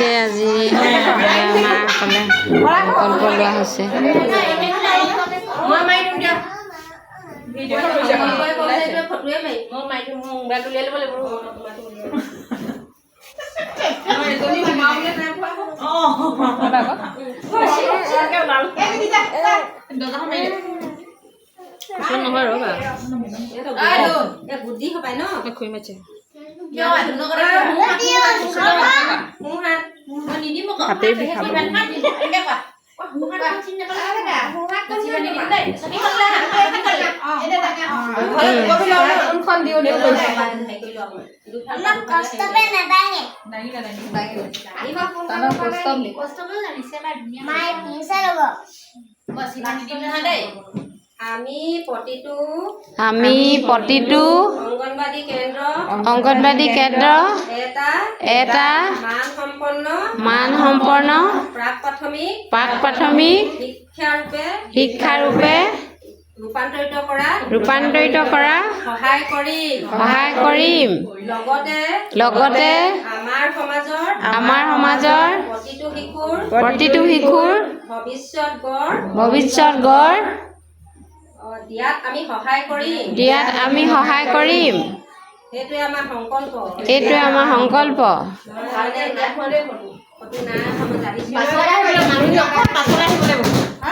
দে আজি মাসকলে সংকল্প লোৱা হৈছে। নহয় ৰ'বা বুদ্ধি হবাই ন খুই মাছে আমি প্ৰতিটো অংগনবাদী কেন্দ্ৰ এটা মানসম্পন্ন প্ৰাক-প্ৰাথমিক শিক্ষাৰূপে ৰূপান্তৰিত কৰা সহায় কৰিম। লগতে আমাৰ সমাজৰ প্ৰতিটো শিশুৰ ভৱিষ্যত গঢ় দিয়াত আমি সহায় কৰিম। এইটোৱে আমাৰ সংকল্প।